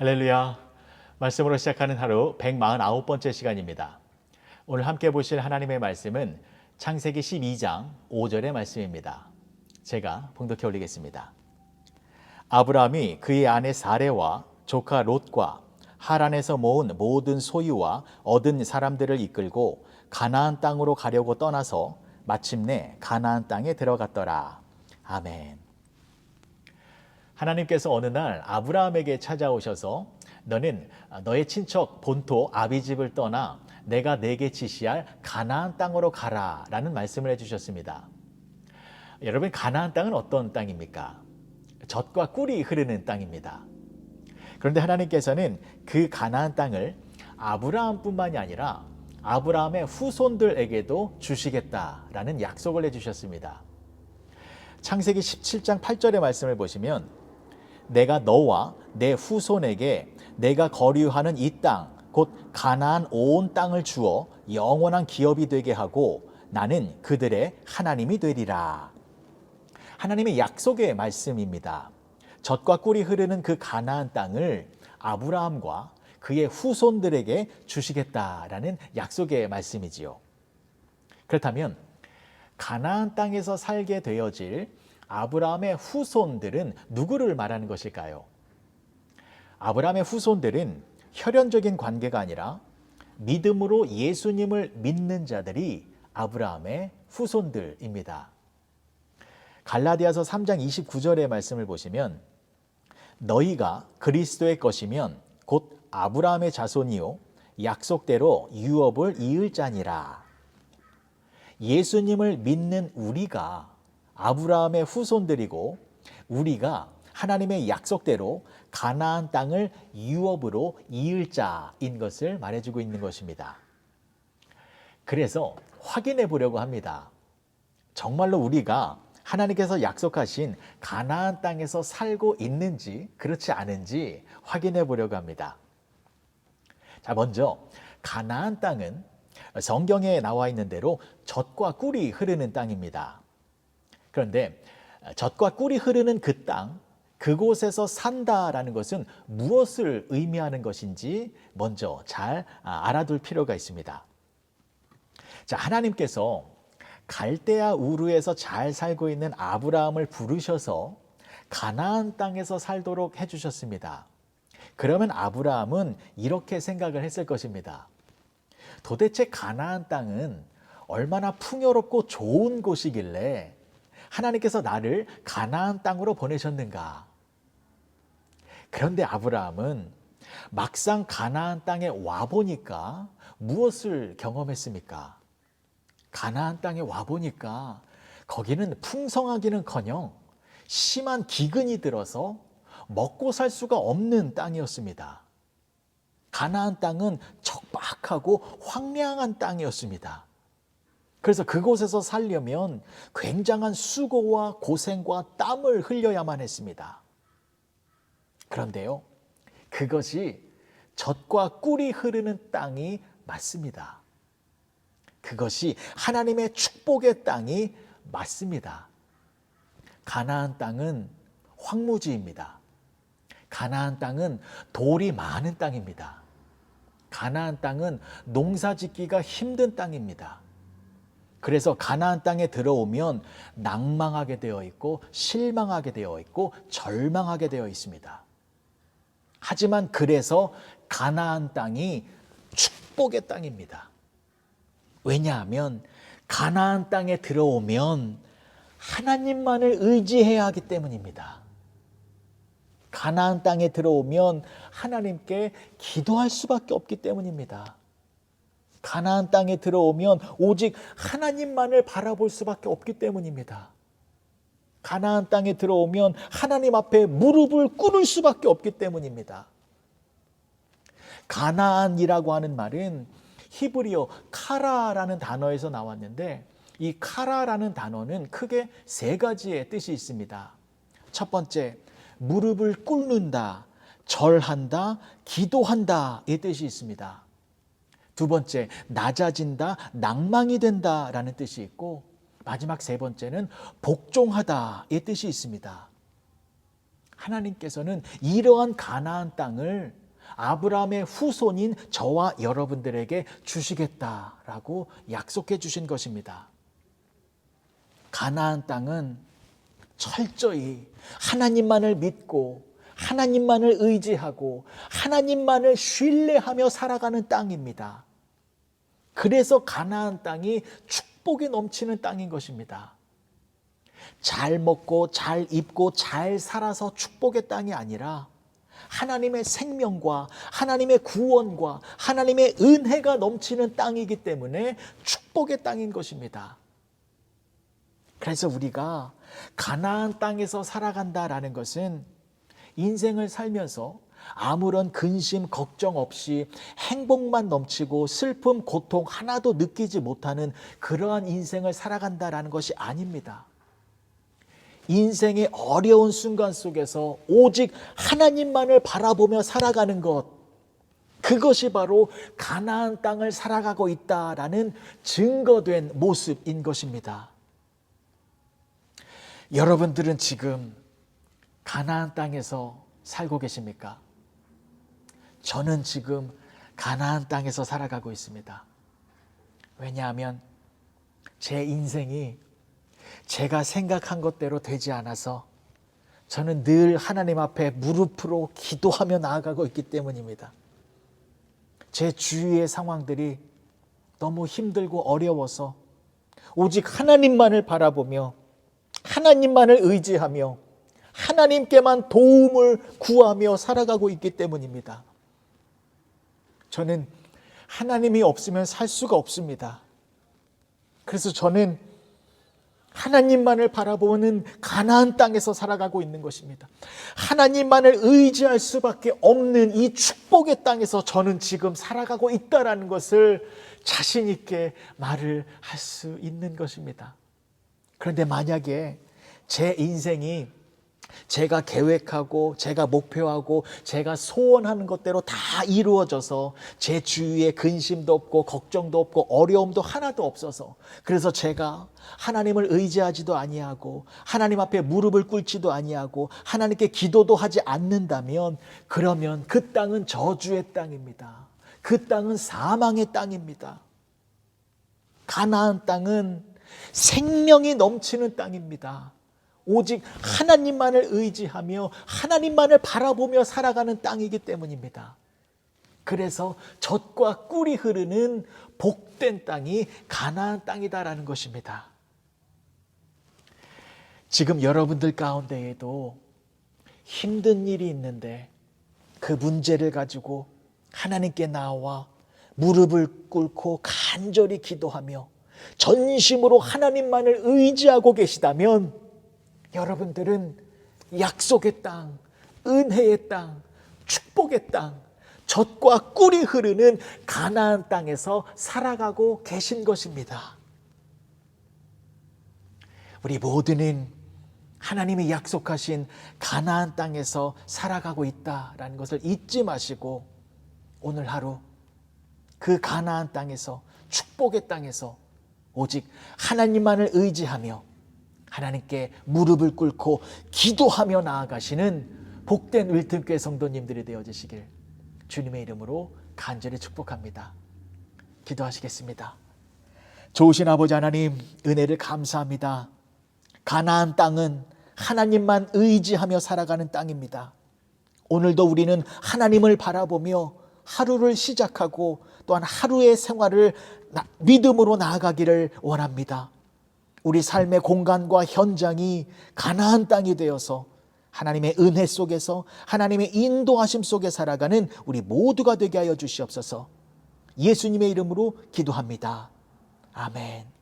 할렐루야. 말씀으로 시작하는 하루 149번째 시간입니다. 오늘 함께 보실 하나님의 말씀은 창세기 12장 5절의 말씀입니다. 제가 봉독해 올리겠습니다. 아브라함이 그의 아내 사레와 조카 롯과 하란에서 모은 모든 소유와 얻은 사람들을 이끌고 가나안 땅으로 가려고 떠나서 마침내 가나안 땅에 들어갔더라. 아멘. 하나님께서 어느 날 아브라함에게 찾아오셔서 너는 너의 친척 본토 아비집을 떠나 내가 내게 지시할 가나안 땅으로 가라 라는 말씀을 해주셨습니다. 여러분, 가나안 땅은 어떤 땅입니까? 젖과 꿀이 흐르는 땅입니다. 그런데 하나님께서는 그 가나안 땅을 아브라함뿐만이 아니라 아브라함의 후손들에게도 주시겠다라는 약속을 해주셨습니다. 창세기 17장 8절의 말씀을 보시면 내가 너와 내 후손에게 내가 거류하는 이 땅, 곧 가나안 온 땅을 주어 영원한 기업이 되게 하고 나는 그들의 하나님이 되리라. 하나님의 약속의 말씀입니다. 젖과 꿀이 흐르는 그 가나안 땅을 아브라함과 그의 후손들에게 주시겠다라는 약속의 말씀이지요. 그렇다면 가나안 땅에서 살게 되어질 아브라함의 후손들은 누구를 말하는 것일까요? 아브라함의 후손들은 혈연적인 관계가 아니라 믿음으로 예수님을 믿는 자들이 아브라함의 후손들입니다. 갈라디아서 3장 29절의 말씀을 보시면 너희가 그리스도의 것이면 곧 아브라함의 자손이요 약속대로 유업을 이을 자니라. 예수님을 믿는 우리가 아브라함의 후손들이고 우리가 하나님의 약속대로 가나안 땅을 유업으로 이을 자인 것을 말해주고 있는 것입니다. 그래서 확인해 보려고 합니다. 정말로 우리가 하나님께서 약속하신 가나안 땅에서 살고 있는지 그렇지 않은지 확인해 보려고 합니다. 자, 먼저 가나안 땅은 성경에 나와 있는 대로 젖과 꿀이 흐르는 땅입니다. 그런데 젖과 꿀이 흐르는 그 땅, 그곳에서 산다라는 것은 무엇을 의미하는 것인지 먼저 잘 알아둘 필요가 있습니다. 자, 하나님께서 갈대아 우르에서 잘 살고 있는 아브라함을 부르셔서 가나안 땅에서 살도록 해주셨습니다. 그러면 아브라함은 이렇게 생각을 했을 것입니다. 도대체 가나안 땅은 얼마나 풍요롭고 좋은 곳이길래 하나님께서 나를 가나안 땅으로 보내셨는가? 그런데 아브라함은 막상 가나안 땅에 와보니까 무엇을 경험했습니까? 가나안 땅에 와보니까 거기는 풍성하기는커녕 심한 기근이 들어서 먹고 살 수가 없는 땅이었습니다. 가나안 땅은 척박하고 황량한 땅이었습니다. 그래서 그곳에서 살려면 굉장한 수고와 고생과 땀을 흘려야만 했습니다. 그런데요, 그것이 젖과 꿀이 흐르는 땅이 맞습니다. 그것이 하나님의 축복의 땅이 맞습니다. 가나안 땅은 황무지입니다. 가나안 땅은 돌이 많은 땅입니다. 가나안 땅은 농사 짓기가 힘든 땅입니다. 그래서 가나안 땅에 들어오면 낭망하게 되어 있고 실망하게 되어 있고 절망하게 되어 있습니다. 하지만 그래서 가나안 땅이 축복의 땅입니다. 왜냐하면 가나안 땅에 들어오면 하나님만을 의지해야 하기 때문입니다. 가나안 땅에 들어오면 하나님께 기도할 수밖에 없기 때문입니다. 가나안 땅에 들어오면 오직 하나님만을 바라볼 수밖에 없기 때문입니다. 가나안 땅에 들어오면 하나님 앞에 무릎을 꿇을 수밖에 없기 때문입니다. 가나안이라고 하는 말은 히브리어 카라라는 단어에서 나왔는데 이 카라라는 단어는 크게 세 가지의 뜻이 있습니다. 첫 번째, 무릎을 꿇는다, 절한다, 기도한다 이 뜻이 있습니다. 두 번째, 낮아진다, 낭망이 된다라는 뜻이 있고 마지막 세 번째는 복종하다 이 뜻이 있습니다. 하나님께서는 이러한 가나안 땅을 아브라함의 후손인 저와 여러분들에게 주시겠다라고 약속해 주신 것입니다. 가나안 땅은 철저히 하나님만을 믿고 하나님만을 의지하고 하나님만을 신뢰하며 살아가는 땅입니다. 그래서 가나안 땅이 축복이 넘치는 땅인 것입니다. 잘 먹고 잘 입고 잘 살아서 축복의 땅이 아니라 하나님의 생명과 하나님의 구원과 하나님의 은혜가 넘치는 땅이기 때문에 축복의 땅인 것입니다. 그래서 우리가 가나안 땅에서 살아간다라는 것은 인생을 살면서 아무런 근심, 걱정 없이 행복만 넘치고 슬픔, 고통 하나도 느끼지 못하는 그러한 인생을 살아간다라는 것이 아닙니다. 인생의 어려운 순간 속에서 오직 하나님만을 바라보며 살아가는 것, 그것이 바로 가나안 땅을 살아가고 있다라는 증거된 모습인 것입니다. 여러분들은 지금 가나안 땅에서 살고 계십니까? 저는 지금 가나안 땅에서 살아가고 있습니다. 왜냐하면 제 인생이 제가 생각한 것대로 되지 않아서 저는 늘 하나님 앞에 무릎으로 기도하며 나아가고 있기 때문입니다. 제 주위의 상황들이 너무 힘들고 어려워서 오직 하나님만을 바라보며 하나님만을 의지하며 하나님께만 도움을 구하며 살아가고 있기 때문입니다. 저는 하나님이 없으면 살 수가 없습니다. 그래서 저는 하나님만을 바라보는 가나안 땅에서 살아가고 있는 것입니다. 하나님만을 의지할 수밖에 없는 이 축복의 땅에서 저는 지금 살아가고 있다라는 것을 자신 있게 말을 할 수 있는 것입니다. 그런데 만약에 제 인생이 제가 계획하고 제가 목표하고 제가 소원하는 것대로 다 이루어져서 제 주위에 근심도 없고 걱정도 없고 어려움도 하나도 없어서 그래서 제가 하나님을 의지하지도 아니하고 하나님 앞에 무릎을 꿇지도 아니하고 하나님께 기도도 하지 않는다면 그러면 그 땅은 저주의 땅입니다. 그 땅은 사망의 땅입니다. 가나안 땅은 생명이 넘치는 땅입니다. 오직 하나님만을 의지하며 하나님만을 바라보며 살아가는 땅이기 때문입니다. 그래서 젖과 꿀이 흐르는 복된 땅이 가나안 땅이다라는 것입니다. 지금 여러분들 가운데에도 힘든 일이 있는데 그 문제를 가지고 하나님께 나와 무릎을 꿇고 간절히 기도하며 전심으로 하나님만을 의지하고 계시다면 여러분들은 약속의 땅, 은혜의 땅, 축복의 땅, 젖과 꿀이 흐르는 가나안 땅에서 살아가고 계신 것입니다. 우리 모두는 하나님이 약속하신 가나안 땅에서 살아가고 있다라는 것을 잊지 마시고 오늘 하루 그 가나안 땅에서 축복의 땅에서 오직 하나님만을 의지하며 하나님께 무릎을 꿇고 기도하며 나아가시는 복된 윌튼교회 성도님들이 되어주시길 주님의 이름으로 간절히 축복합니다. 기도하시겠습니다. 좋으신 아버지 하나님, 은혜를 감사합니다. 가나안 땅은 하나님만 의지하며 살아가는 땅입니다. 오늘도 우리는 하나님을 바라보며 하루를 시작하고 또한 하루의 생활을 믿음으로 나아가기를 원합니다. 우리 삶의 공간과 현장이 가나안 땅이 되어서 하나님의 은혜 속에서 하나님의 인도하심 속에 살아가는 우리 모두가 되게 하여 주시옵소서. 예수님의 이름으로 기도합니다. 아멘.